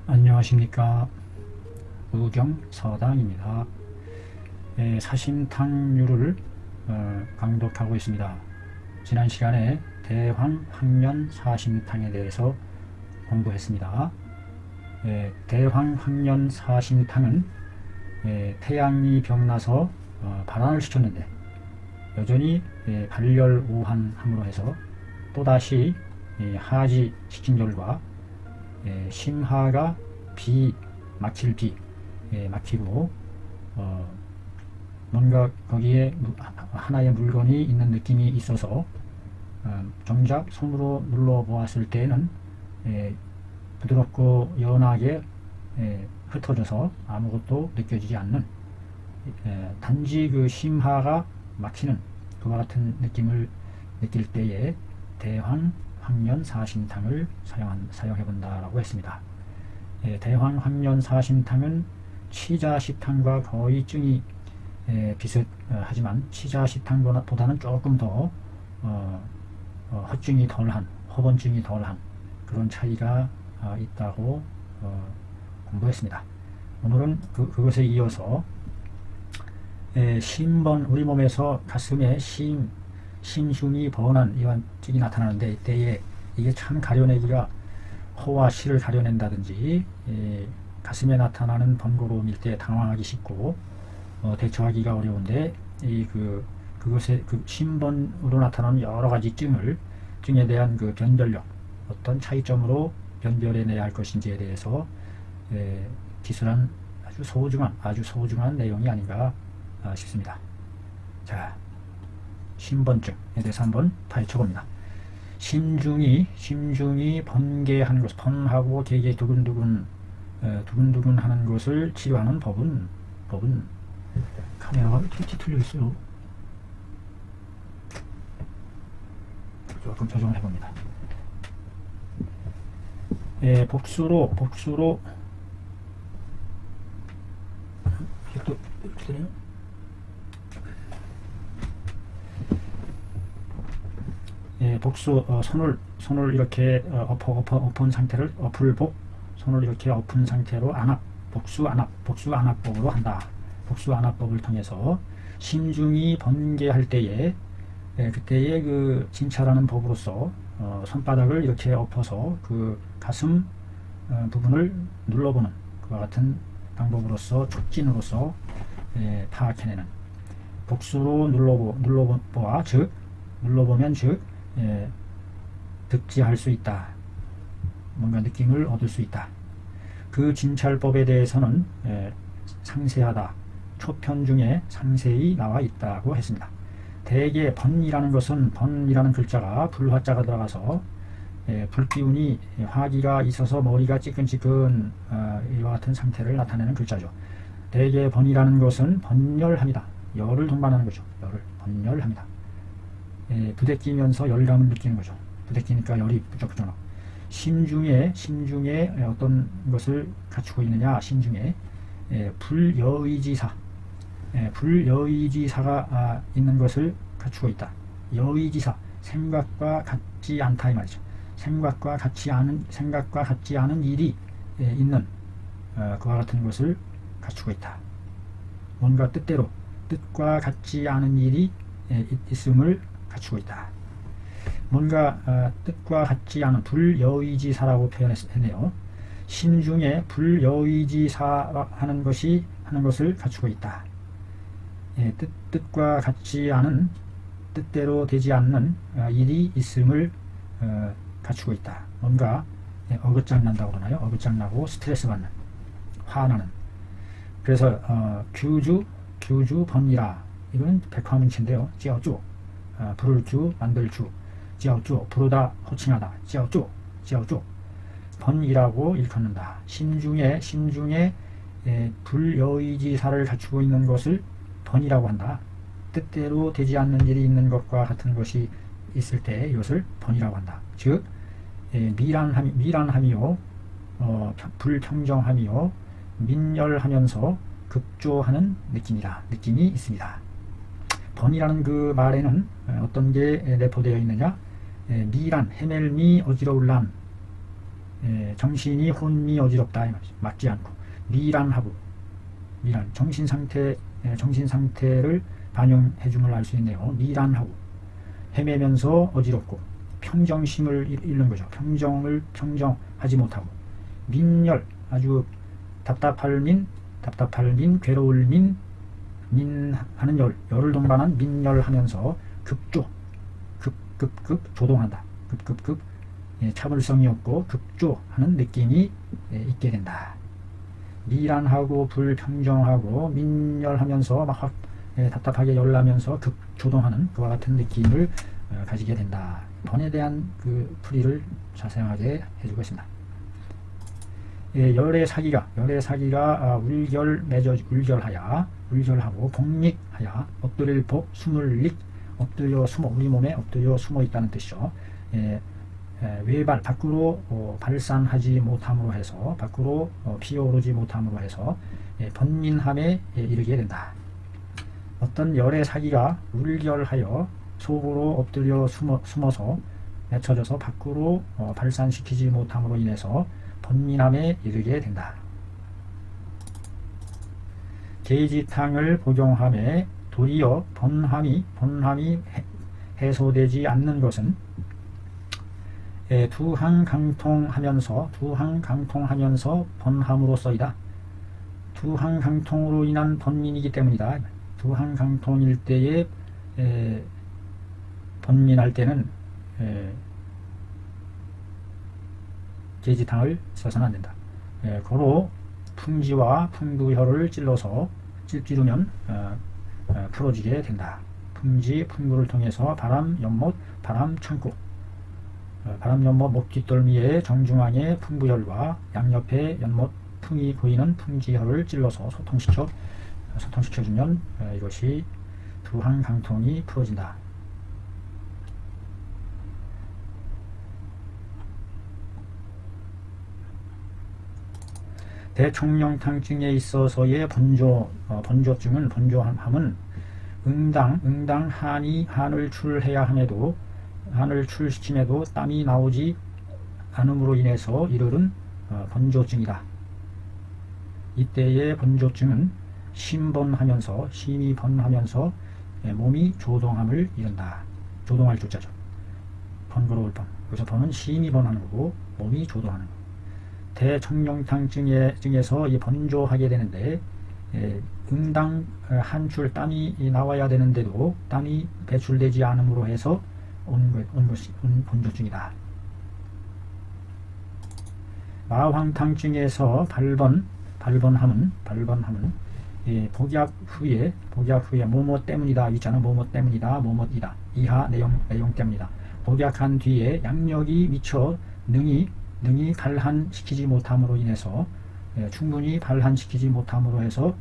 안녕하십니까. 의경서당입니다. 사심탕류를 강독하고 있습니다. 지난 시간에 대황학년 사심탕에 대해서 공부했습니다. 대황학년 사심탕은 태양이 병나서 발환을 시켰는데 여전히 발열오한함으로 해서 또다시 하지 시킨 결과 심하가 막히고 뭔가 거기에 하나의 물건이 있는 느낌이 있어서 정작 손으로 눌러보았을 때는 부드럽고 연하게 흩어져서 아무것도 느껴지지 않는 단지 그 심하가 막히는 그와 같은 느낌을 느낄 때에 대황학년 사심탕을 사용해본다라고 했습니다. 대황학년 사심탕은 치자시탕과 거의 증이 비슷하지만 치자시탕보다는 조금 더 허증이 덜한, 허번증이 덜한 그런 차이가 있다고 공부했습니다. 오늘은 그것에 이어서 우리 몸에서 가슴에 심흉이 번한 이런 증이 나타나는데 이때에 이게 참 가려내기가 허와 시를 가려낸다든지 가슴에 나타나는 번거로움일 때 당황하기 쉽고 대처하기가 어려운데 그것의 심번으로 나타나는 여러 가지 증에 대한 그 변별력, 어떤 차이점으로 변별해내야 할 것인지에 대해서 기술한 아주 소중한 내용이 아닌가 싶습니다. 자, 심번증에 대해서 한번 파헤쳐봅니다. 심중이 번개하는 것, 번하고 개개 두근두근 하는 것을 치료하는 법은 카메라가 튀 틀려 있어요. 조금 조정을 해봅니다. 복수로 이게 또 이렇게 되네요. 손을 이렇게 엎은 상태를 손을 이렇게 엎은 상태로 복수 안압법으로 한다. 복수 안압법을 통해서 심중이 번개할 때에 그때의 그 진찰하는 법으로서 손바닥을 이렇게 엎어서 그 가슴 부분을 눌러보는 그와 같은 방법으로서 촉진으로서 파악해내는 복수로 눌러보면 득지할 수 있다. 뭔가 느낌을 얻을 수 있다. 그 진찰법에 대해서는 상세하다. 초편 중에 상세히 나와 있다고 했습니다. 대개 번이라는 글자가 불화자가 들어가서 불기운이 화기가 있어서 머리가 찌끈찌끈 이와 같은 상태를 나타내는 글자죠. 대개 번이라는 것은 번열합니다. 열을 동반하는 거죠. 번열합니다. 부대끼면서 열감을 느끼는 거죠. 부대끼니까 열이 부쩍부쩍 나고. 심중에 어떤 것을 갖추고 있느냐. 심중에 불여의지사가 있는 것을 갖추고 있다. 여의지사, 생각과 같지 않다 이 말이죠. 생각과 같지 않은 일이 있는 그와 같은 것을 갖추고 있다. 뭔가 뜻과 같지 않은 일이 있음을 갖추고 있다. 뭔가 뜻과 같지 않은 불여의지사라고 표현했네요. 심중에 불여의지사 하는 것을 갖추고 있다. 뜻과 같지 않은, 뜻대로 되지 않는 일이 있음을 갖추고 있다. 뭔가 어긋장난다고 그러나요? 어긋장나고 스트레스 받는, 화나는. 그래서 규주 번이라, 이건 백화문치인데요. 찌어쭈, 부를 주, 만들 주, 찌어쭈, 부르다, 호칭하다, 찌어쭈 번이라고 일컫는다. 심중에 불여의지사를 갖추고 있는 것을 번이라고 한다. 뜻대로 되지 않는 일이 있는 것과 같은 것이 있을 때 이것을 번이라고 한다. 즉 미란함이요, 불평정함이요, 민열하면서 급조하는 느낌이 있습니다. 번이라는 그 말에는 어떤 게 내포되어 있느냐. 미란, 헤맬미, 어지러울란, 정신이 혼미 어지럽다 맞지 않고 미란하고 미란 정신 상태를 반영해 줌을 알 수 있네요. 미란하고 헤매면서 어지럽고 평정심을 잃는 거죠. 평정하지 못하고 민열 아주 답답할 민 괴로울 민하는 열을 동반한 민열하면서 급급 조동한다. 급급급 차별성이 없고 급조하는 느낌이 있게 된다. 미란하고 불평정하고 민열하면서 막 답답하게 열나면서 급조동하는 그와 같은 느낌을 가지게 된다. 번에 대한 그 풀이를 자세하게 해주고 있습니다. 열의 사기가 울결하고 복릭하야 엎드릴 복 숨을릭 엎드려 숨어 우리 몸에 엎드려 숨어 있다는 뜻이죠. 외발 밖으로 발산하지 못함으로 해서 밖으로 피어오르지 못함으로 해서 번민함에 이르게 된다. 어떤 열의 사기가 울결하여 속으로 엎드려 숨어서 맺혀져서 밖으로 발산시키지 못함으로 인해서 번민함에 이르게 된다. 계지탕을 복용함에 도리어 번함이 해소되지 않는 것은 두항강통하면서 번함으로써이다. 두항강통으로 인한 번민이기 때문이다. 두항강통일 때에 번민할 때는 계지탕을 써서는 안 된다. 고로 풍지와 풍부혈을 찌르면 풀어지게 된다. 풍지, 풍부를 통해서 바람, 연못, 바람, 창고 바람, 연못, 목 뒷덜미의 정중앙에 풍부혈과 양옆에 연못, 풍이 보이는 풍지혈을 찔러서 소통시켜주면 이것이 두항강통이 풀어진다. 대총령탕증에 있어서의 번조증은 번조함은 응당 한을 출시킴에도 땀이 나오지 않음으로 인해서 이르는 번조증이다. 이때의 번조증은 심히 번하면서 몸이 조동함을 이른다. 조동할 조자죠. 번거로울 번. 여기서 번은 심히 번하는 거고 몸이 조동하는 거. 대청룡탕증에서 이 번조하게 되는데 응당 한 줄 땀이 나와야 되는데도 땀이 배출되지 않음으로 해서 온 번조증이다. 마황탕증에서 발번함은 복약 후에 뭐뭐 때문이다 있잖아. 뭐뭐 때문이다 뭐뭐이다 이하 내용 때문이다. 복약한 뒤에 양력이 미쳐 능히 발한시키지 못함으로 인해서 충분히 발한시키지 못함으로 해서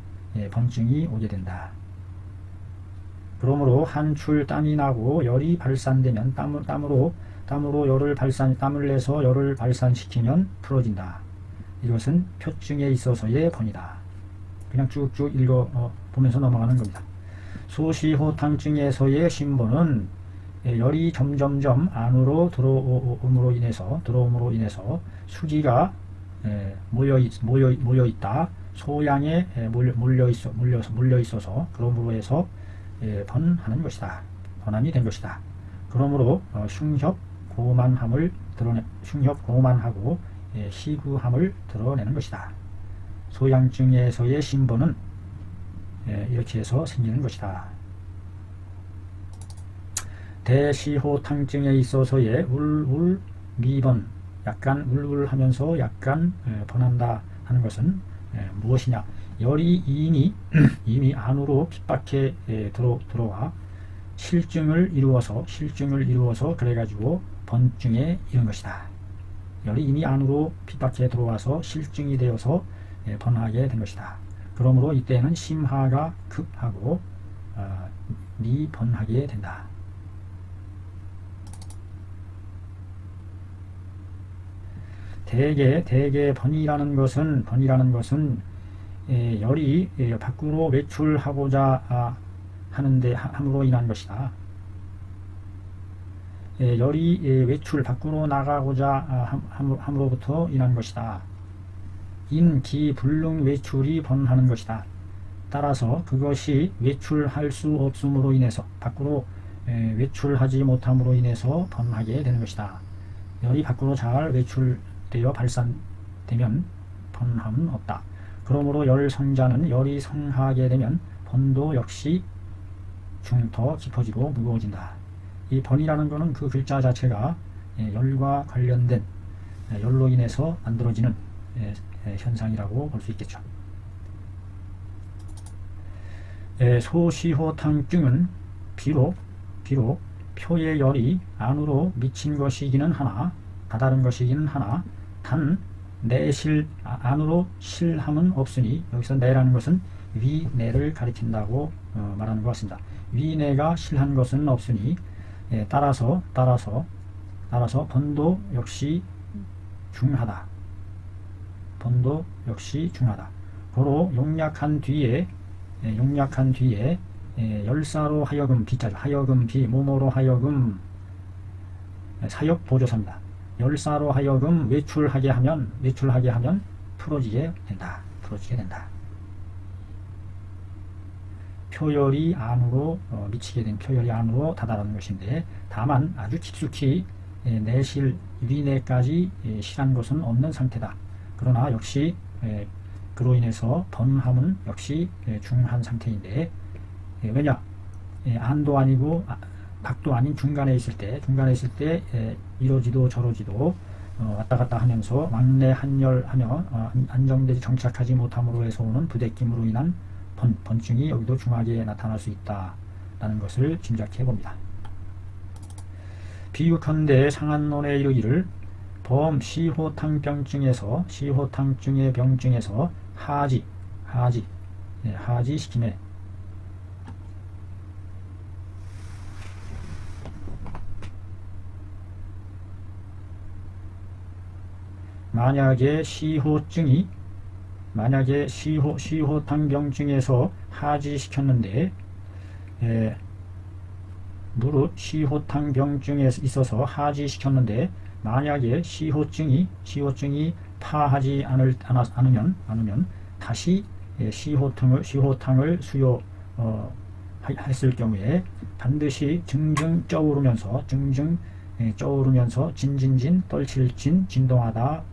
번증이 오게 된다. 그러므로 한출 땀이 나고 열이 발산되면 땀을 내서 열을 발산시키면 풀어진다. 이것은 표증에 있어서의 번이다. 그냥 쭉쭉 보면서 넘어가는 겁니다. 소시호탕증에서의 신번은 열이 점점점 안으로 들어옴으로 인해서 수지가 모여 있다. 소양에 몰려 있어서 그러므로 해서 번하는 것이다. 번함이 된 것이다. 그러므로 흉협 고만하고 희구함을 드러내는 것이다. 소양증에서의 신번은 이렇게 해서 생기는 것이다. 대시호탕증에 있어서의 미번, 약간 울울하면서 약간 번한다 하는 것은 무엇이냐? 열이 이미 안으로 핍박해 들어와 실증을 이루어서 그래가지고 번증에 이른 것이다. 열이 이미 안으로 핍박해 들어와서 실증이 되어서 번하게 된 것이다. 그러므로 이때는 심하가 급하고 미번하게 된다. 대개 번이라는 것은 열이 밖으로 외출하고자 함으로 인한 것이다. 열이 외출 밖으로 나가고자 함으로부터 인한 것이다. 인, 기, 불능 외출이 번하는 것이다. 따라서 그것이 외출할 수 없음으로 인해서 밖으로 외출하지 못함으로 인해서 번하게 되는 것이다. 열이 밖으로 잘 외출되어 발산되면 번함은 없다. 그러므로 열 성자는 열이 성하게 되면 번도 역시 더 깊어지고 무거워진다. 이 번이라는 것은 그 글자 자체가 열과 관련된 열로 인해서 만들어지는 현상이라고 볼 수 있겠죠. 소시호탕증은 비록 표의 열이 안으로 미친 것이기는 하나, 다다른 것이기는 하나, 단 내실 안으로 실함은 없으니, 여기서 내라는 것은 위내를 가리킨다고 말하는 것 같습니다. 위내가 실한 것은 없으니 따라서 번도 역시 중하다. 번도 역시 중하다. 고로 용약한 뒤에 열사로 하여금, 비자죠. 하여금 비, 모모로 하여금, 사역 보조사입니다. 열사로 하여금 외출하게 하면 풀어지게 된다. 표열이 안으로 미치게 된 표열이 안으로 다다르는 것인데, 다만 아주 깊숙이 내실 위내까지 실한 것은 없는 상태다. 그러나 역시 그로 인해서 번함은 역시 중한 상태인데, 왜냐? 안도 아니고 밖도 아닌 중간에 있을 때 이러지도 저러지도 왔다 갔다 하면서 왕래 한열하며 안정되지 정착하지 못함으로 해서 오는 부대낌으로 인한 번증이 여기도 중하게 나타날 수 있다라는 것을 짐작해 봅니다. 비유컨대 상한론에 이르기를 시호탕증의 병증에서 하지시킴에 만약에 시호탕병증에서 하지시켰는데, 무릇 시호탕병증에 있어서 하지시켰는데, 만약에 시호증이 파하지 않으면 다시 시호탕을 수요했을 경우에 반드시 증증 쪄오르면서 진진진 떨칠진 진동하다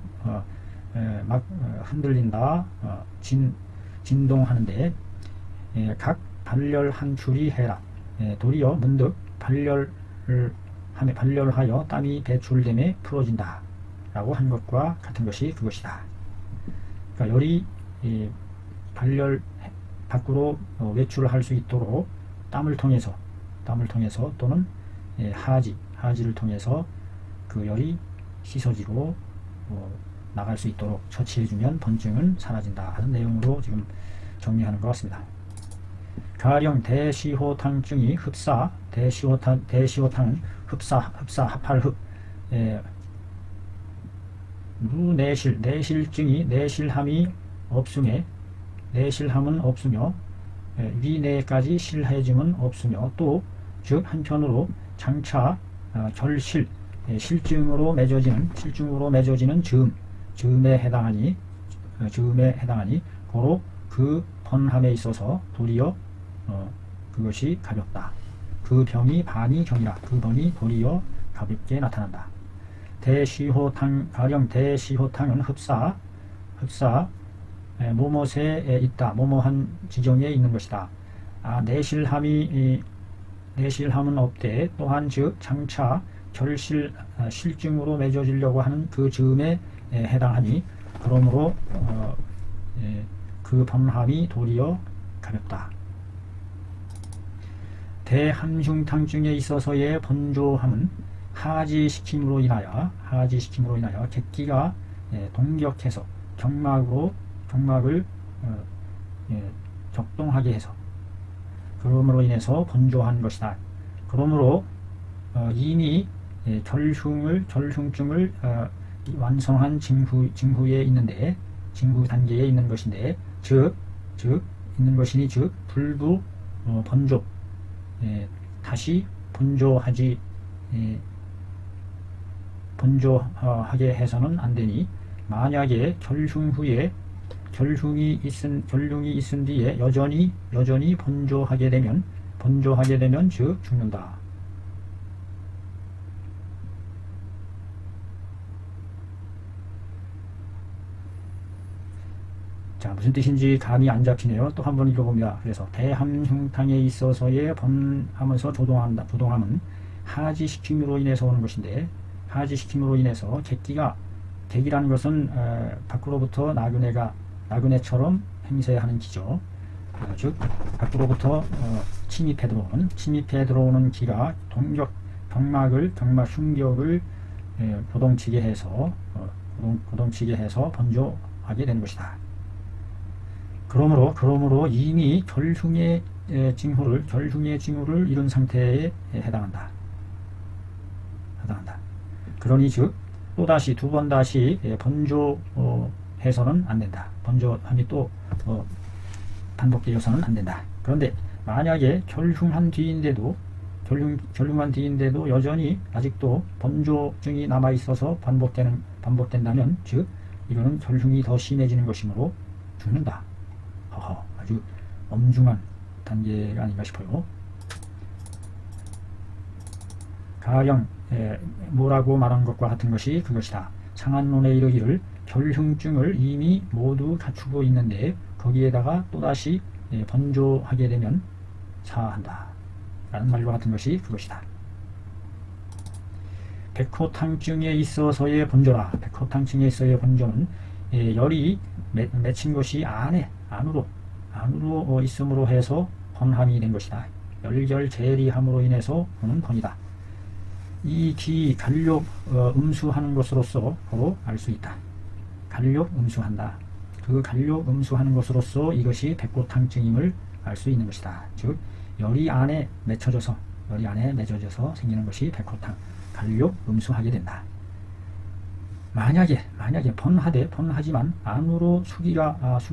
막 흔들린다 진동하는데, 각 발열 한 줄이 해라. 도리어 문득 발열하여 땀이 배출됨에 풀어진다 라고 한 것과 같은 것이 그것이다. 그러니까 열이 발열 밖으로 외출할 수 있도록 땀을 통해서 또는 하지를 통해서 그 열이 씻어지고 나갈 수 있도록 처치해주면 번증은 사라진다 하는 내용으로 지금 정리하는 것 같습니다. 가령 대시호탕증이 대시호탕은 합할흡 내실증이 내실함은 없으며 위내까지 실해짐은 없으며, 또 즉 한편으로 장차 실증으로 맺어지는 즈음에 해당하니 고로 그 번함에 있어서 도리어 그것이 가볍다. 그 병이 반이 경이라. 그 번이 도리어 가볍게 나타난다. 가령 대시호탕은 흡사 모못에 있다. 모모한 지경에 있는 것이다. 내실함은 없되, 또한 즉 장차 실증으로 맺어지려고 하는 그 즈음에 해당하니, 그러므로 그 번함이 도리어 가볍다. 대함흉탕증에 있어서의 번조함은 하지시킴으로 인하여 객기가 동격해서 경막을 격동하게 해서, 그러므로 인해서 번조한 것이다. 그러므로 이미 결흉증을 완성한 징후에 있는데, 징후 단계에 있는 것인데, 즉 불부 번조, 다시 번조하지 번조하게 해서는 안 되니 만약에 결흉이 있은 뒤에 여전히 번조하게 되면 즉 죽는다. 자, 무슨 뜻인지 감이 안 잡히네요. 또 한번 읽어봅니다. 그래서 대함흉탕에 있어서의 번하면서 부동함은 하지시킴으로 인해서 오는 것인데, 하지시킴으로 인해서 객기라는 것은 밖으로부터 나그네처럼 행세하는 기죠. 즉 밖으로부터 침입해 들어오는 기가 경막 충격을 고동치게 해서 번조하게 되는 것이다. 그러므로 이미 결흉의 징후를 이룬 상태에 해당한다. 그러니 즉 또다시 두 번 다시 번조해서는 안 된다. 번조함이 또 반복되어서는 안 된다. 그런데 만약에 결흉한 뒤인데도 여전히 아직도 번조증이 남아 있어서 반복된다면 즉 이거는 결흉이 더 심해지는 것이므로 죽는다. 아주 엄중한 단계가 아닌가 싶어요. 가령 뭐라고 말한 것과 같은 것이 그것이다. 상한론에 이르기를 결흉증을 이미 모두 갖추고 있는데 거기에다가 또다시 번조하게 되면 사한다 라는 말과 같은 것이 그것이다. 백호탕증에 있어서의 번조라. 백호탕증에 있어서의 번조는 열이 맺힌 것이 안으로 있음으로 해서 번함이 된 것이다. 열결재리함으로 인해서 오는 번이다. 이 기 간욕 음수하는 것으로서 바로 알 수 있다. 간욕 음수한다. 그 간욕 음수하는 것으로서 이것이 백호탕증임을 알 수 있는 것이다. 즉 열이 안에 맺혀져서 생기는 것이 백호탕, 간욕 음수하게 된다. 만약에 번하지만 안으로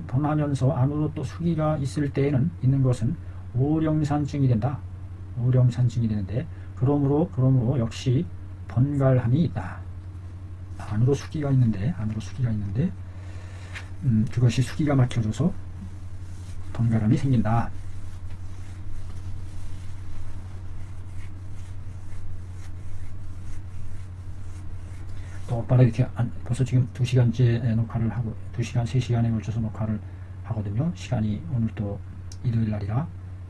번하면서 안으로 또 수기가 있는 것은 오령산증이 된다. 오령산증이 되는데 그러므로 역시 번갈함이 있다. 안으로 수기가 있는데 그것이 수기가 막혀져서 번갈함이 생긴다. 똑바로 이렇게 벌써 지금 2시간째 녹화를 하고 2시간, 3시간에 걸쳐서 녹화를 하거든요. 시간이 오늘 또 일요일 날이라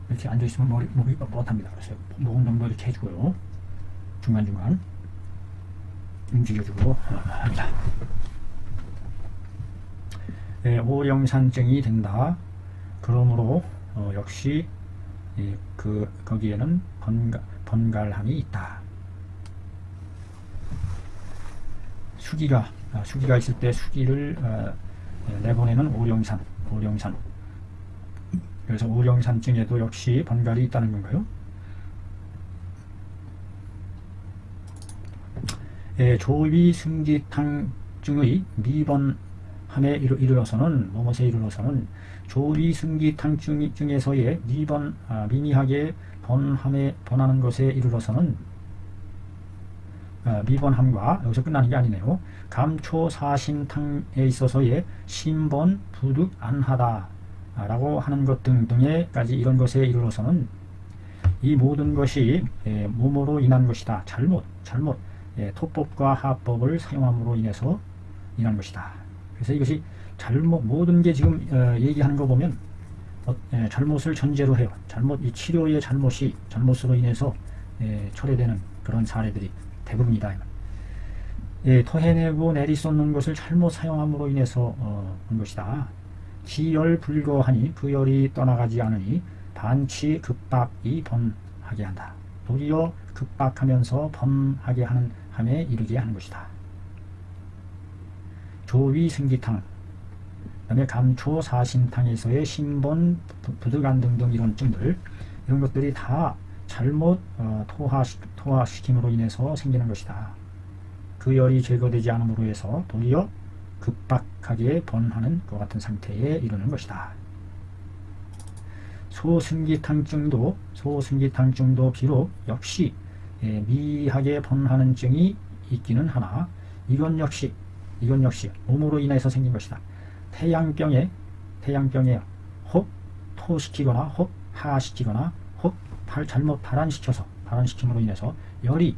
이렇게 앉아있으면 목이 뻣뻣합니다. 그래서 목 운동도 이렇게 해주고요. 중간중간 움직여주고 합니다. 오령산증이 된다. 그러므로 역시 거기에는 번갈함이 있다. 수기가 있을 때 수기를 내보내는 오령산. 그래서 오령산증에도 역시 번갈이 있다는 건가요? 조위승기탕증의 미번함에 이르러서는 조위승기탕증에서의 미미하게 번하는 것에 이르러서는 미번함과 여기서 끝나는 게 아니네요. 감초사신탕에 있어서의 신번 부득 안하다 라고 하는 것 등등에까지 이런 것에 이르러서는 이 모든 것이 뭐뭐로 인한 것이다. 잘못 토법과 하법을 사용함으로 인해서 인한 것이다. 그래서 이것이 모든 게 지금 얘기하는 거 보면 잘못을 전제로 해요. 이 치료의 잘못으로 인해서 철회되는 그런 사례들이 대부분이다. 토해내고 내리쏟는 것을 잘못 사용함으로 인해서 온 것이다. 기열 불거하니 그 열이 떠나가지 않으니 반치 급박이 번하게 한다. 도리어 급박하면서 번하게 함에 이르게 하는 것이다. 조위승기탕, 그다음에 감초사신탕에서의 신번, 부득안 등등 이런 증들, 이런 것들이 다 잘못 토화시킴으로 인해서 생기는 것이다. 그 열이 제거되지 않음으로 해서 도리어 급박하게 번하는 것 같은 상태에 이르는 것이다. 소승기탕증도 비록 역시 미하게 번하는 증이 있기는 하나 이건 역시 몸으로 인해서 생긴 것이다. 태양병에 혹 토시키거나 혹 하시키거나 혹 잘못 발환시킴으로 인해서 열이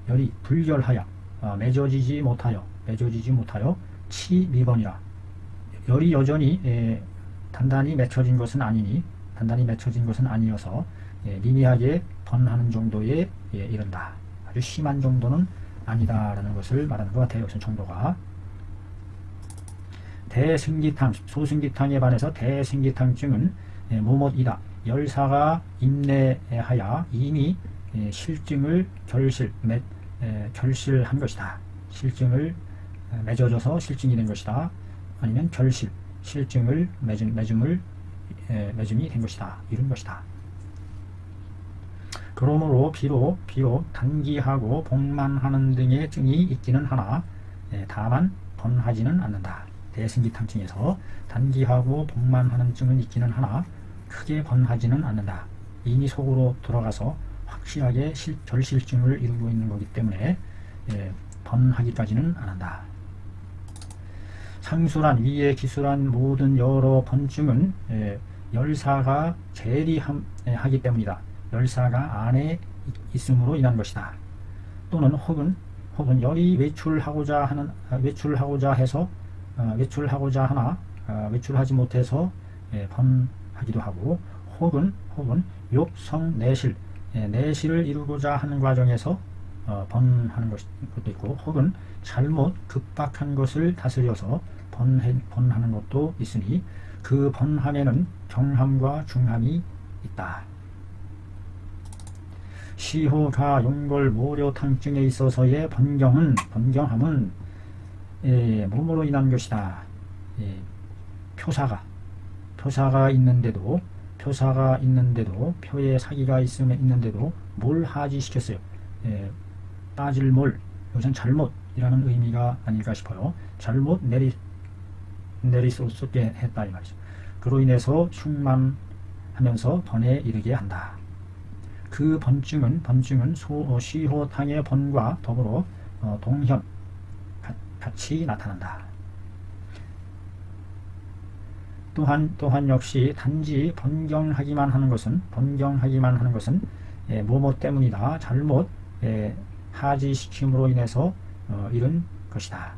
열이 불결하여 맺어지지 못하여 치미번이라 열이 여전히 단단히 맺혀진 것은 아니어서 미미하게 번하는 정도에 이른다. 아주 심한 정도는 아니다라는 것을 말하는 것 같아요. 우선 정도가. 대승기탕, 소승기탕에 반해서 대승기탕증은 모못이다. 열사가 임내하여 이미 실증을 결실한 것이다. 실증을 맺어져서 실증이 된 것이다. 아니면 실증을 맺음이 된 것이다. 이런 것이다. 그러므로 비록 단기하고 복만하는 등의 증이 있기는 하나 다만 번하지는 않는다. 대승기탕증에서 단기하고 복만하는 증은 있기는 하나 크게 번하지는 않는다. 이미 속으로 들어가서 확실하게 결실증을 이루고 있는 거기 때문에 번하기까지는 안 한다. 상술한 위에 기술한 모든 여러 번증은 열사가 재리하기 때문이다. 열사가 안에 있음으로 인한 것이다. 또는 혹은 열이 외출하고자 하나 외출하지 못해서 번하기도 하고 혹은 욕성 내실을 이루고자 하는 과정에서 번하는 것도 있고 혹은 잘못 급박한 것을 다스려서 번하는 것도 있으니 그 번함에는 경함과 중함이 있다. 시호가 용골 모료탕증에 있어서의 번경함은 몸으로 인한 것이다. 표사가 있는데도 표에 사기가 있는데도 뭘 하지시켰어요. 빠질 몰, 이것은 잘못이라는 의미가 아닐까 싶어요. 잘못 내리쏟게 했다 이 말이죠. 그로 인해서 흉만하면서 번에 이르게 한다. 그 번증은 시호탕의 번과 더불어 동현 같이 나타난다. 또한 역시 단지 번경하기만 하는 것은 뭐뭐 때문이다. 잘못 하지시킴으로 인해서 이른 것이다.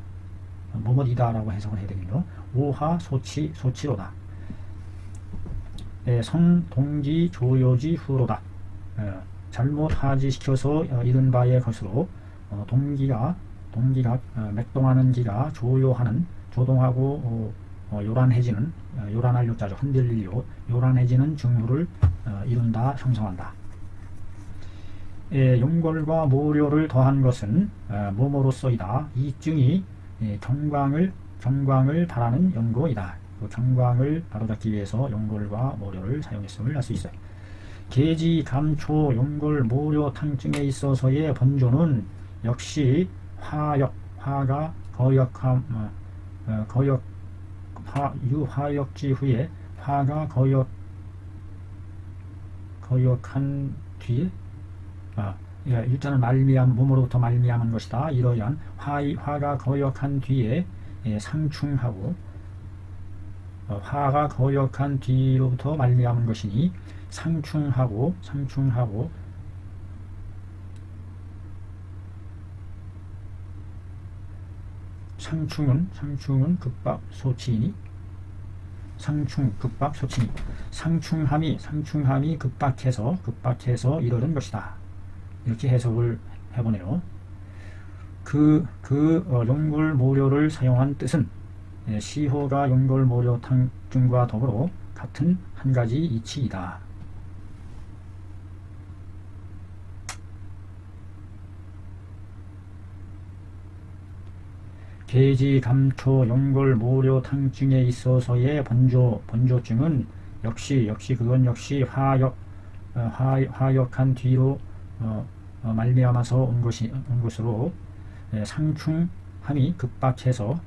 뭐뭐이다라고 해석을 해야 되겠네요. 오하 소치로다. 성동기 조요지 후로다. 잘못 하지시켜서 이른 바의 것으로 동기가 맥동하는 기가 조동하고 요란해지는 요란할 요자죠. 흔들릴 요란해지는 증후를 이룬다, 형성한다. 용골과 모료를 더한 것은 뭐뭐로서이다. 이 증이 경광을 바라는 연고이다. 그 경광을 바로잡기 위해서 용골과 모료를 사용했음을 알 수 있어요. 계지, 감초, 용골, 모료 탕증에 있어서의 번조는 역시 화가 유화역지 후에 화가 거역한 뒤에 유자는 몸으로부터 말미암은 것이다. 이러한 화가 거역한 뒤에 상충하고 화가 거역한 뒤로부터 말미암은 것이니 상충하고 상충은 급박소치이니 상충함이 급박해서 이르는 것이다. 이렇게 해석을 해보네요. 용골 모료를 사용한 뜻은 시호가 용골 모료 탕증과 더불어 같은 한 가지 이치이다. 계지, 감초, 용골, 모료 탕증에 있어서의 번조증은 역시 화역한 뒤로 말미암아서 온 것으로 상충함이 급박해서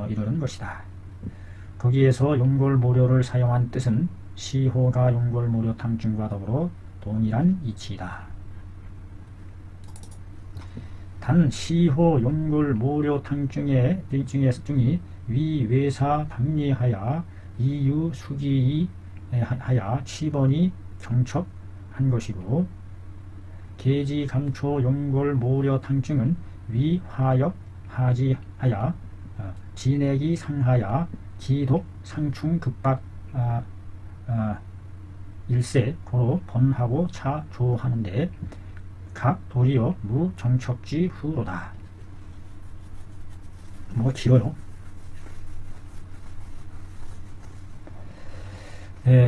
이르는 것이다. 거기에서 용골, 모료를 사용한 뜻은 시호가 용골, 모료 탕증과 더불어 동일한 이치이다. 단 시호 용골 모료탕 중이 위외사 박리하야 이유 수기이 하야 치번이 경첩한 것이고 계지 감초 용골 모료탕증은 위화역 하지하야 진액이 상하야 기독 상충 급박 일세 고로 번하고 차조하는데 각 도리어 무정척지 후로다. 뭐가 길어요.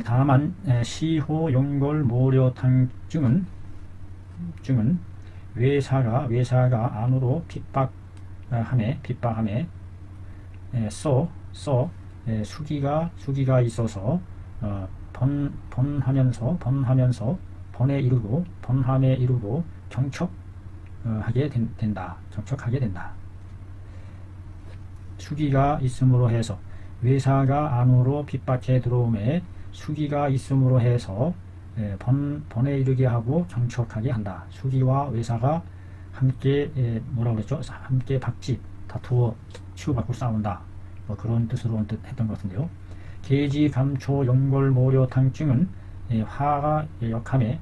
다만 시호 용골 모료탕증은 외사가 안으로 핍박함에 수기가 있어서 번하면서 번함에 이르고 경척하게 된다. 수기가 있음으로 해서 외사가 안으로 핍박해 들어오매 수기가 있음으로 해서 번에 이르게 하고 경척하게 한다. 수기와 외사가 함께 함께 박집 다투어 치고받고 싸운다. 뭐 그런 뜻으로 했던 것 같은데요. 계지 감초 용골 모료탕증은 화가 역함에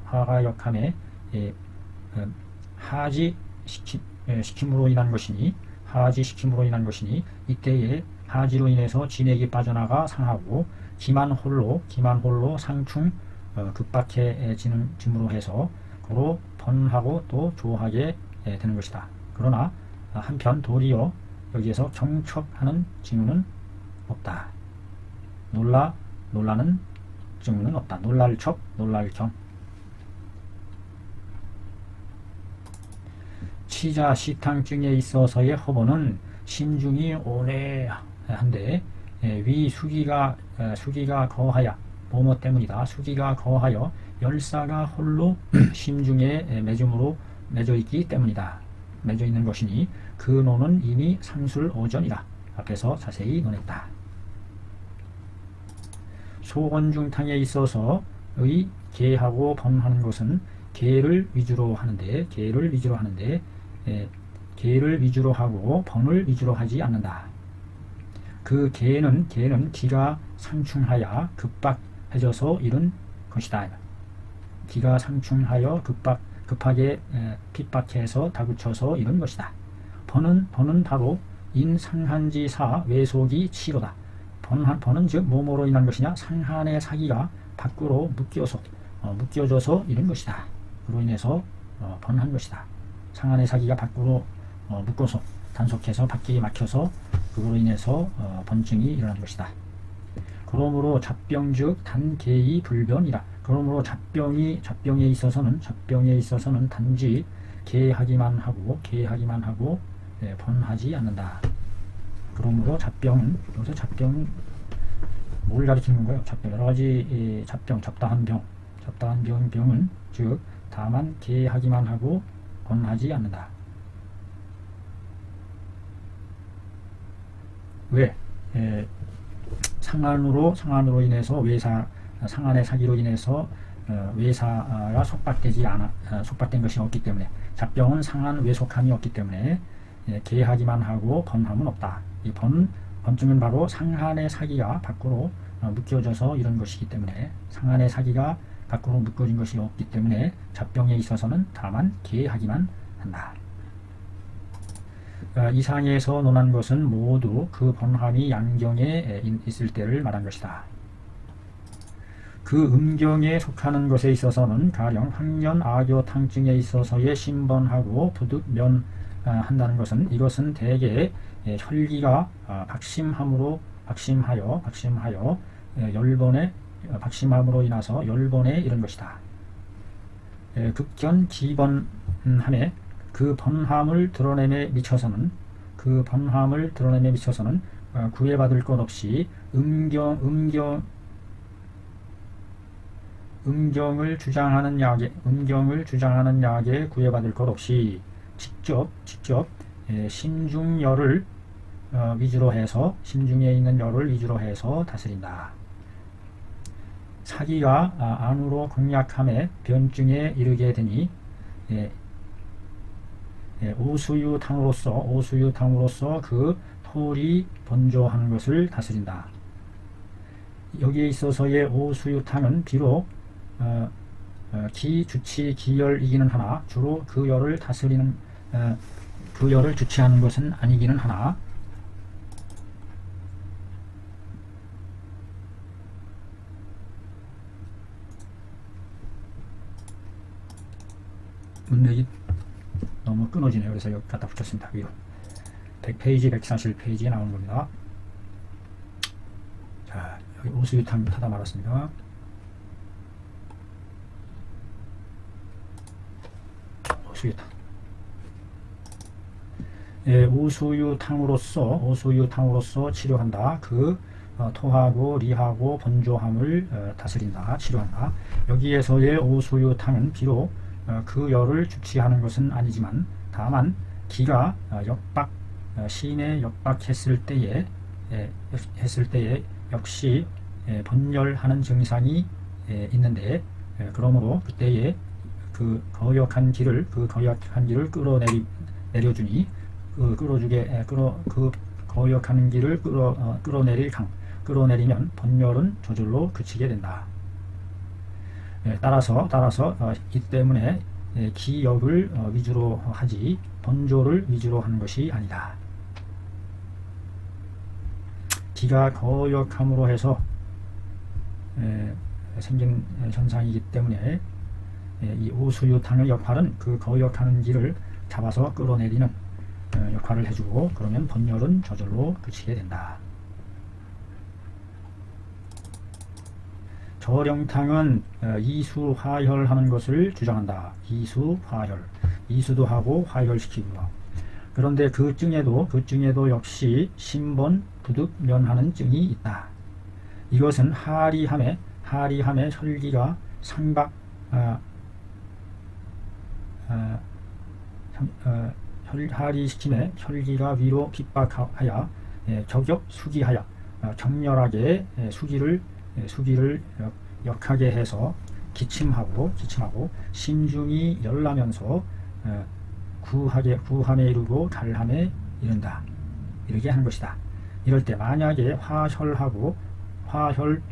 하지 시킴으로 인한 것이니 이때에 하지로 인해서 진액이 빠져나가 상하고 기만 홀로 상충 급박해짐으로 해서 고로 번하고 또 조하게 되는 것이다. 그러나 한편 도리어 여기에서 경척하는 징후는 없다. 놀라는 징후는 없다. 놀랄경. 치자 시탕증에 있어서의 허보는 심중이 온해한데 위 수기가 거하여 뭐뭐 때문이다. 수기가 거하여 열사가 홀로 심중에 맺어 있기 때문이다. 맺어 있는 것이니 그 논은 이미 상술 오전이라 앞에서 자세히 논했다. 소원중탕에 있어서의 계하고 번하는 것은 계를 위주로 하는데 계를 위주로 하고 번을 위주로 하지 않는다. 그 계는 기가 상충하여 급박해져서 이룬 것이다. 기가 상충하여 급하게 핍박해서 다그쳐서 이룬 것이다. 번은 바로 인상한지사 외속이 치로다. 번은 즉 뭐뭐로 인한 것이냐? 상한의 사기가 밖으로 묶여져서 이룬 것이다. 그로 인해서 번한 것이다. 상한의 사기가 밖으로 묶어서 단속해서 밖이 막혀서 그로 인해서 번증이 일어난 것이다. 그러므로 잡병 즉 단계의 불변이라. 그러므로 잡병에 있어서는 단지 계하기만 하고 번하지 않는다. 그러므로 잡병은 여기서 잡병은 뭘 가리키는 건가요? 잡병 여러 가지 잡다한 병은 즉 다만 계하기만 하고 번하지 않는다. 왜? 상한으로 인해서 상한의 사기로 인해서 외사가 속박된 것이 없기 때문에 잡병은 상한 외속함이 없기 때문에 계하기만 하고 번함은 없다. 이 번증은 바로 상한의 사기가 밖으로 묶여져서 이런 것이기 때문에 상한의 사기가 밖으로 묶어진 것이 없기 때문에 잡병에 있어서는 다만 계하기만 한다. 이상에서 논한 것은 모두 그 번함이 양경에 있을 때를 말한 것이다. 그 음경에 속하는 것에 있어서는 가령 황년 악교탕증에 있어서의 신번하고 부득면한다는 것은 이것은 대개 혈기가 박심하여 열번에 박심함으로 인해서 열번에 이른 것이다. 극견 기번함에 그 번함을 드러냄에 미쳐서는 구애받을 것 없이 음경을 주장하는 약에 구애받을 것 없이 직접 심중열을 위주로 해서 심중에 있는 열을 위주로 해서 다스린다. 사기가 안으로 공략함에 변증에 이르게 되니 오수유탕으로서 그 토리 번조하는 것을 다스린다. 여기에 있어서의 오수유탕은 비록 기주치 기열이기는 하나 주로 그 열을 다스리는 그 열을 주치하는 것은 아니기는 하나 문맥이 너무 끊어지네요. 그래서 여기 갖다 붙였습니다. 위로 100페이지 141페이지에 나오는 겁니다. 자, 여기 오수유탕 타다 말았습니다. 오수유탕. 오수유탕으로서 치료한다. 그 토하고 리하고 번조함을 다스린다. 치료한다. 여기에서의 오수유탕은 비록 그 열을 주치하는 것은 아니지만 다만 기가 시인에 역박했을 때에 역시 번열하는 증상이 있는데 그러므로 그때에 그 거역한 길을 끌어내려주니 그 거역하는 길을 끌어내리면 번열은 저절로 그치게 된다. 따라서 이 때문에 기역을 위주로 하지 번조를 위주로 하는 것이 아니다. 기가 거역함으로 해서 생긴 현상이기 때문에 이 오수유탕의 역할은 그 거역하는 길을 잡아서 끌어내리는 역할을 해주고 그러면 번열은 저절로 그치게 된다. 저령탕은 이수화혈하는 것을 주장한다. 이수화혈, 이수도 하고 화혈시키고. 그런데 그 증에도 역시 신번 부득면하는 증이 있다. 이것은 하리함에 혈기가 하리시킴에 혈기가 위로 핍박하여 저격 수기하여 격렬하게 수기를 역하게 해서 기침하고 심중이 열나면서 구함에 이르고 갈함에 이른다. 이렇게 하는 것이다. 이럴 때 만약에 화혈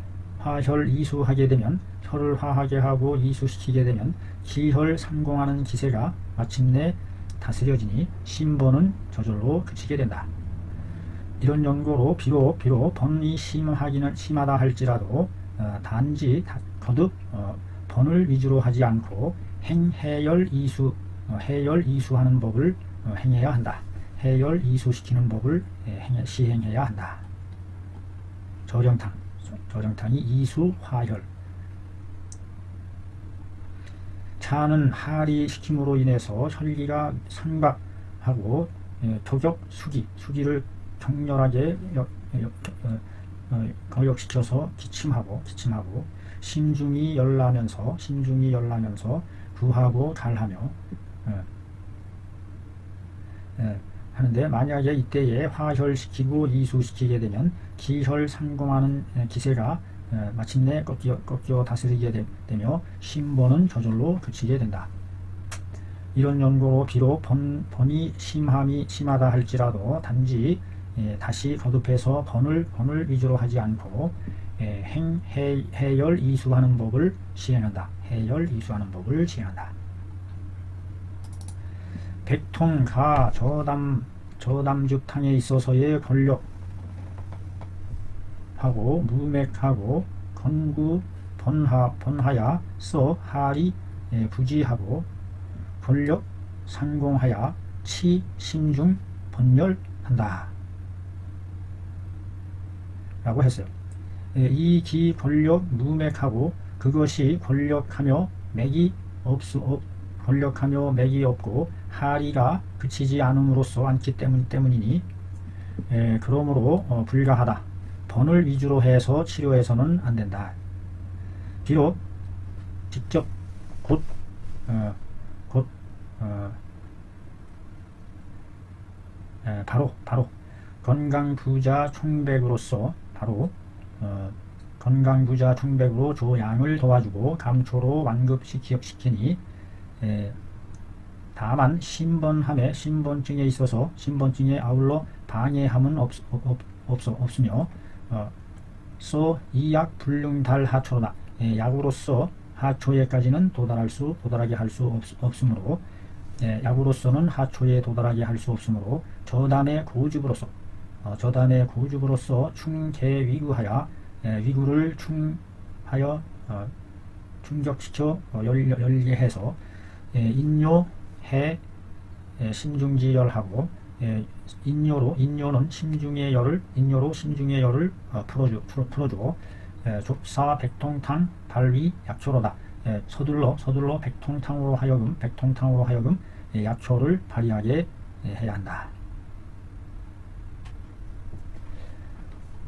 이수하게 되면 혈을 화하게 하고 이수시키게 되면 기혈 상공하는 기세가 마침내 다스려지니 신번은 저절로 그치게 된다. 이런 연고로 비록 번이 심하다 할지라도 단지 거듭 번을 위주로 하지 않고 해열 이수하는 법을 행해야 한다. 해열 이수시키는 법을 시행해야 한다. 저령탕이 이수화혈. 차는 하리시킴으로 인해서 혈기가 상박하고 저격 수기를 격렬하게 거역시켜서 기침하고 심중이 열나면서 구하고 갈하며 하는데 만약에 이때에 화혈시키고 이수시키게 되면 기혈 상공하는 기세가 마침내 꺾여 다스리게 되며 신번은 저절로 그치게 된다. 이런 연고로 비록 번이 심하다 할지라도 단지 다시 거듭해서 번을 위주로 하지 않고 해열 이수하는 법을 시행한다. 백통가 저담주탕에 있어서의 권력하고 무맥하고 건구 번하야 써 하리 부지하고 권력 상공하야 치 심중 번열한다 라고 했어요. 이 기 권력 무맥하고 그것이 권력하며 맥이 없고 하리가 그치지 않기 때문이니 그러므로 불가하다. 번을 위주로 해서 치료해서는 안 된다. 비록 직접 바로 건강부자 총백으로서 건강부자 총백으로 조양을 도와주고 감초로 완급시키니 다만 신번증에 있어서 신번증에 아울러 방해함은 없으며 소 이약 불능달 하초로다. 약으로서 하초에까지는 도달하게 할 수 없으므로 약으로서는 하초에 도달하게 할 수 없으므로 저담의 고집으로서 충계위구하여 위구를 충격시켜 열리해서 인요해 심중지열하고 인요로 심중의 열을 풀어주고 좁사 백통탕 발위 약초로다. 서둘러 백통탕으로 하여금 약초를 발휘하게 해야 한다.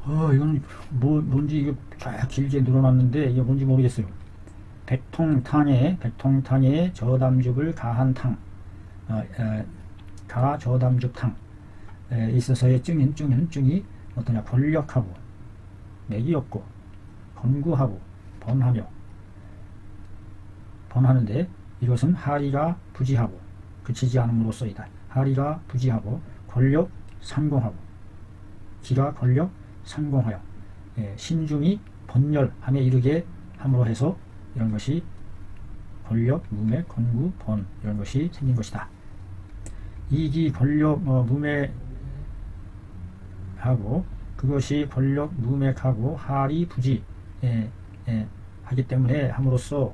이건 뭔지 이게 쫙 길게 늘어났는데 이게 뭔지 모르겠어요. 백통탕에 저담죽을 가한 탕, 저담죽탕 있어서의 증이 어떠냐? 권력하고 맥이 없고 건구하고 번하는데 이것은 하리가 부지하고 그치지 않음으로써이다. 하리가 부지하고 권력 상공하고 기가 권력 상공하여 신중이 번열함에 이르게 함으로 해서 이런 것이 권력, 무맥, 건구, 번 이런 것이 생긴 것이다. 이기 권력, 무맥하고 그것이 권력, 무맥하고 하리, 부지 하기 때문에 함으로써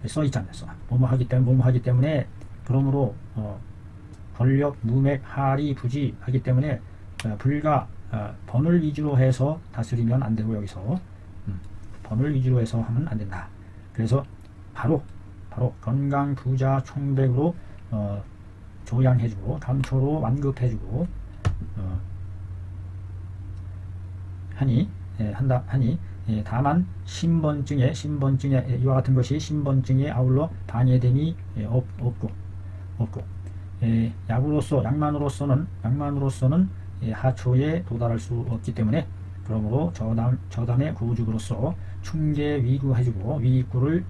써 있잖아요. 뭐뭐 하기 때문에 그러므로 권력, 무맥, 하리, 부지 하기 때문에 불가 번을 위주로 해서 다스리면 안 되고 여기서 번을 위주로 해서 하면 안 된다. 그래서 바로 건강 부자 총백으로 조양해주고 감초로 완급해주고 하니 다만 신번증에 이와 같은 것이 신번증에 아울러 방해됨이 없고 약만으로서는 하초에 도달할 수 없기 때문에 그러므로 저담의 구죽으로서 충계위구해주고 위구를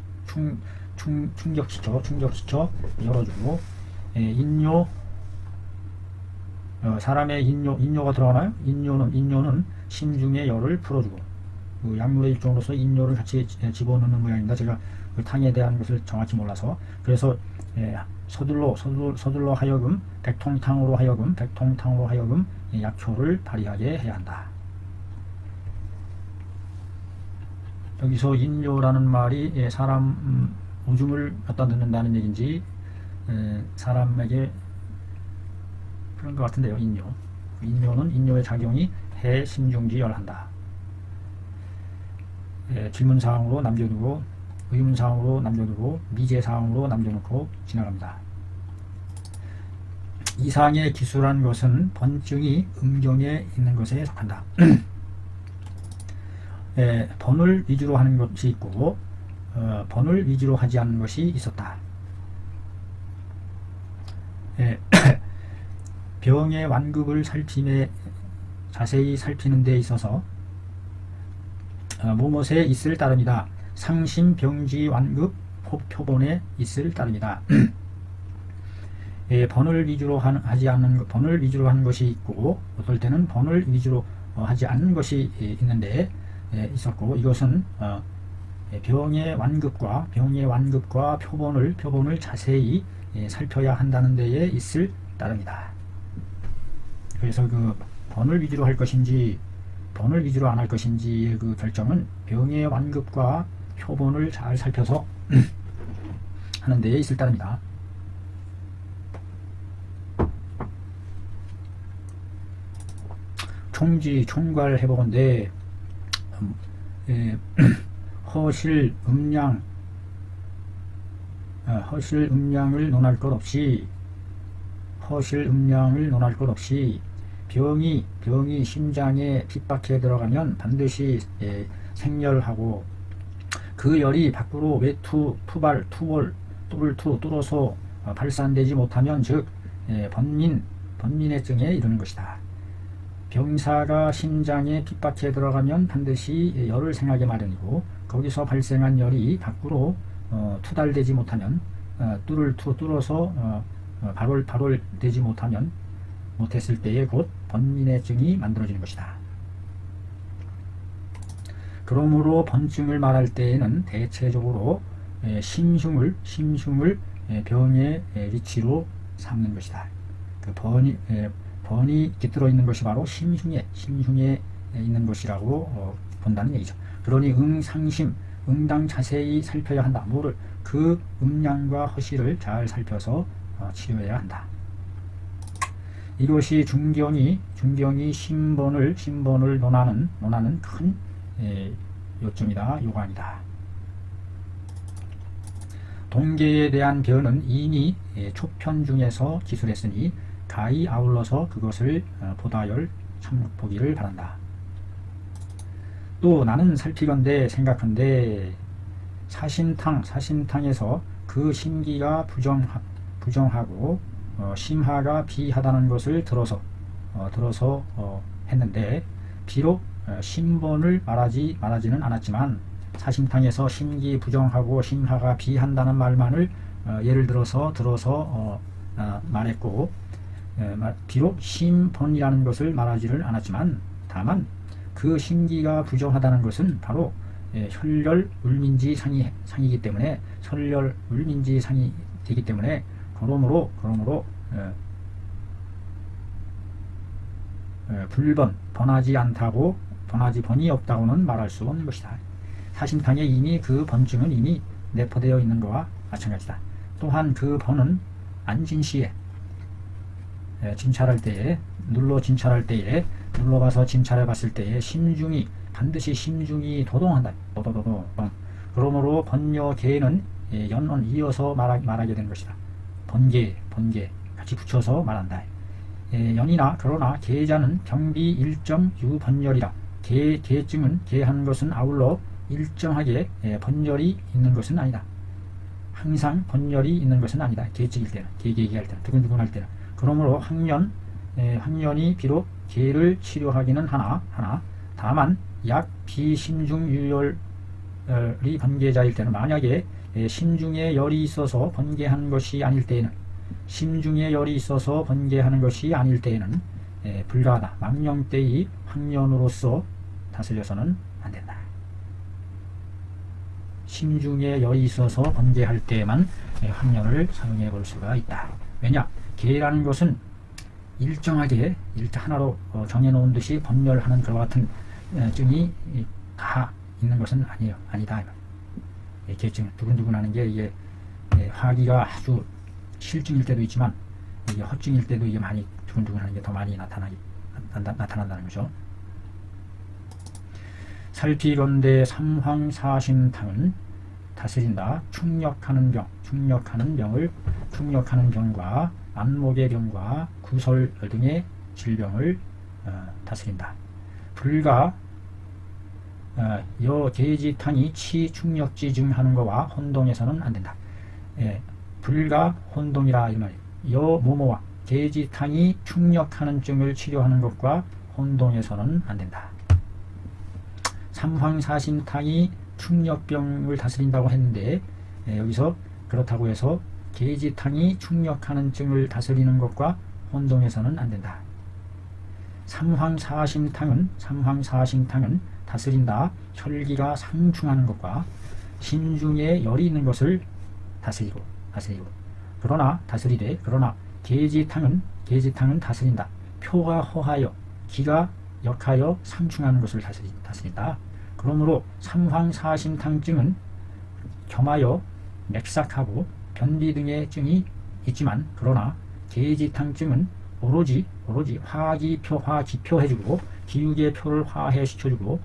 충격시켜 열어주고 사람의 인뇨가 들어가나요? 인뇨는 심중의 열을 풀어주고 그 약물의 일종으로서 인뇨를 같이 집어넣는 모양입니다. 제가 그 탕에 대한 것을 정확히 몰라서 그래서 서둘러 하여금 백통탕으로 하여금 약초를 발휘하게 해야 한다. 여기서 인뇨라는 말이 사람 오줌을 갖다 넣는다는 얘기인지 사람에게 그런 것 같은데요. 인뇨는 인뇨의 작용이 해 심중지열한다. 질문사항으로 남겨두고 의문사항으로 남겨두고 미제사항으로 남겨놓고 지나갑니다. 이상의 기술한 것은 번증이 음경에 있는 것에 속한다. 번을 위주로 하는 것이 있고 번을 위주로 하지 않는 것이 있었다. 병의 완급을 자세히 살피는 데 있어서 모못에 있을 따름이다. 상심 병지 완급 표본에 있을 따름이다. 번을 위주로 하는 것이 있고 어떨 때는 번을 위주로 하지 않는 것이 있는데 있었고 이것은 병의 완급과 표본을 자세히 살펴야 한다는 데에 있을 따름이다. 그래서 그 번을 위주로 할 것인지 번을 위주로 안 할 것인지의 그 결정은 병의 완급과 표본을 잘 살펴서 하는 데에 있을 따릅니다. 총괄 해보건대 허실 음량을 논할 것 없이 병이 심장에 핍박해 들어가면 반드시 생열하고 그 열이 밖으로 외투, 투발, 투월, 뚫을 뚫어서 발산되지 못하면 즉 번민해증에 이르는 것이다. 병사가 심장에 핍박해 들어가면 반드시 열을 생하게 마련이고 거기서 발생한 열이 밖으로 투달되지 못하면 뚫어서 발월되지 못했을 때에 곧 번민의 증이 만들어지는 것이다. 그러므로 번증을 말할 때에는 대체적으로 심흉을 병의 위치로 삼는 것이다. 그 번이 깃들어 있는 것이 바로 심흉에 있는 것이라고 본다는 얘기죠. 그러니 응당 자세히 살펴야 한다. 뭐를? 그 음양과 허실을 잘 살펴서 치료해야 한다. 이것이 중경이 신번을 논하는 큰 요점이다, 요관이다. 동계에 대한 변은 이미 초편 중에서 기술했으니 가히 아울러서 그것을 보다열 참보기를 바란다. 또 나는 살피건대 생각한데 사심탕에서 그 심기가 부정하고 심하가 비하다는 것을 들어서 했는데 비록 신본을 말하지는 않았지만 사심탕에서 심기 부정하고 심하가 비한다는 말만을 예를 들어서 말했고 비록 심본이라는 것을 말하지를 않았지만 다만 그 심기가 부정하다는 것은 바로 혈렬 울민지 상이기 때문에 설렬 울민지 상이 되기 때문에 그러므로 번이 없다고는 말할 수 없는 것이다. 사심탕에 이미 그 번증은 이미 내포되어 있는 것과 마찬가지다. 또한 그 번은 안진시에 진찰할 때에 눌러가서 진찰해 봤을 때에 반드시 심중이 도동한다. 도동. 그러므로 번여계는 연언 이어서 말하게 되는 것이다. 번계 같이 붙여서 말한다. 그러나 계자는 병비 일정 유번열이라. 계증은 계하는 것은 아울러 일정하게 번열이 있는 것은 아니다. 항상 번열이 있는 것은 아니다. 계증일 때는, 계할 때는, 두근두근할 때는. 그러므로 학년이 비록 계를 치료하기는 하나 다만 약 비심중 유열이 번계자일 때는 만약에 심중에 열이 있어서 번계하는 것이 아닐 때에는 불가하다. 망령때의 학년으로서 다스려서는 안 된다. 심중에 열이 있어서 번계할 때에만 학년을 사용해 볼 수가 있다. 왜냐? 계라는 것은 일정하게 하나로 정해놓은 듯이 번열하는 그와 같은 증이 다 있는 것은 아니다. 계증 두근두근하는 게 이게 화기가 아주 실증일 때도 있지만 이게 허증일 때도 이게 많이 두근두근하는 게 더 많이 나타난다는 거죠. 살피건대 삼황사심탕은 다스린다. 충력하는 병과 안목의 병과 구설 등의 질병을 다스린다. 불가 여계지탕이 치충력지증 하는 것과 혼동해서는 안 된다. 불가 혼동이라 이 말이에요. 여모모와 계지탕이 충력하는 증을 치료하는 것과 혼동해서는 안 된다. 삼황사심탕이 충력병을 다스린다고 했는데 여기서 그렇다고 해서 계지탕이 충력하는 증을 다스리는 것과 혼동해서는 안 된다. 삼황사심탕은 다스린다. 혈기가 상충하는 것과 심중에 열이 있는 것을 다스리고 그러나 계지탕은 다스린다. 표가 허하여 기가 역하여 상충하는 것을 다스린다. 그러므로 삼황사심탕증은 겸하여 맥삭하고 변비 등의 증이 있지만 그러나 계지탕증은 오로지 화기표 해주고 기육의 표를 화해시켜주고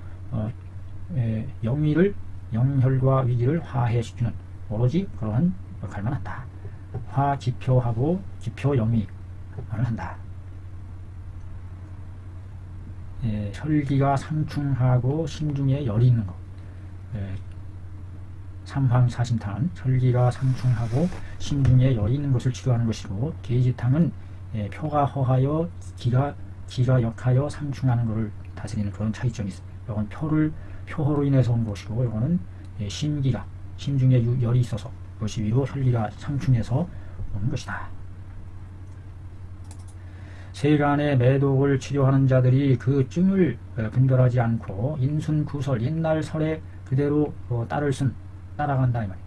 영혈과 위기를 화해시키는 오로지 그러한 역할만 한다. 화기표하고 기표 영위를 한다. 혈기가 상충하고 심중에 열이 있는 것. 삼황사심탕은 혈기가 상충하고 심중에 열이 있는 것을 치료하는 것이고 계지탕은 표가 허하여 기가 역하여 상충하는 것을 다스리는 그런 차이점이 있습니다. 이건 표호로 인해서 온 것이고 이거는 심중에 열이 있어서 그것이 위로 혈기가 상충해서 오는 것이다. 세간의 매독을 치료하는 자들이 그 증을 분별하지 않고 인순구설 옛날 설에 그대로 따라간다 이 말이에요.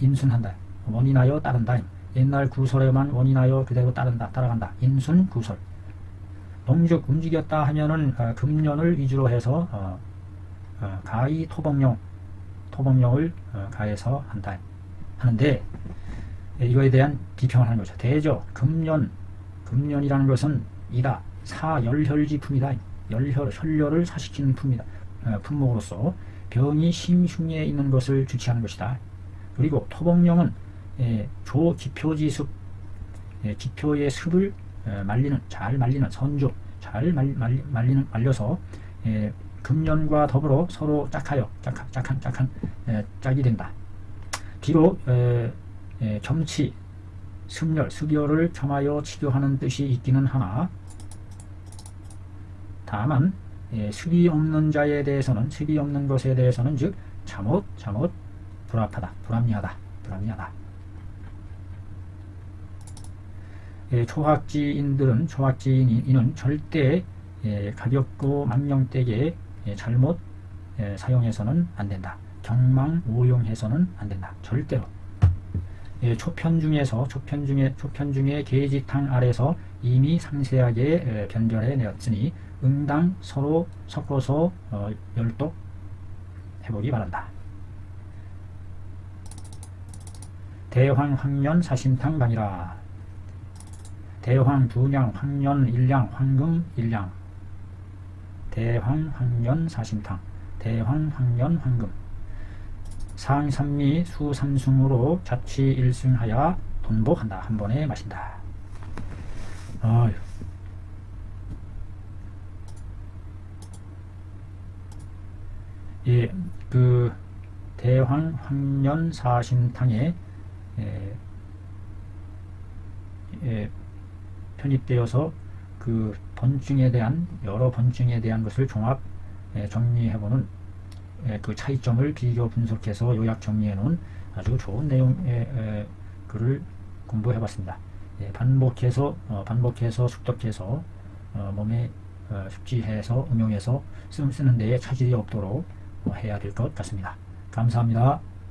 인순한다. 원인하여 따른다. 옛날 구설에만 원인하여 그대로 따라간다. 인순구설. 동즉 움직였다 하면은 금년을 위주로 해서 가히 토범령을 가해서 한다 하는데, 이거에 대한 비평을 하는 거죠. 대저 금년이라는 것은 이다 사열혈지품이다. 혈려를 사시키는 품이다. 품목으로서 병이 심흉에 있는 것을 주치하는 것이다. 그리고 토범령은 조기표지습, 기표의 습을 잘 말리는 선조, 잘 말려서 금년과 더불어 서로 짝한 짝이 된다. 뒤로 점치, 습열을 겸하여 치료하는 뜻이 있기는 하나, 다만 습이 없는 자에 대해서는, 습이 없는 것에 대해서는 즉 잠옷 불합리하다. 초학지인은 절대 가볍고 망령되게 잘못 사용해서는 안 된다. 경망 오용해서는 안 된다. 절대로. 초편 중에 계지탕 아래서 이미 상세하게 변절해 내었으니 응당 서로 섞어서 열독 해보기 바란다. 대황 황년 사심탕 방이라. 대황 두냥 황년 일량 황금 일량. 대황 황년 사심탕. 대황 황년 황금. 상삼미 수삼승으로 자취 일승하여 돈복한다. 한 번에 마신다. 아유. 예, 그 대황 황년 사심탕에 편입되어서 그 여러 번증에 대한 것을 종합 정리해보는 그 차이점을 비교 분석해서 요약 정리해놓은 아주 좋은 내용의 글을 공부해봤습니다. 반복해서 숙덕해서 몸에 숙지해서 응용해서 쓰는 데에 차질이 없도록 해야 될 것 같습니다. 감사합니다.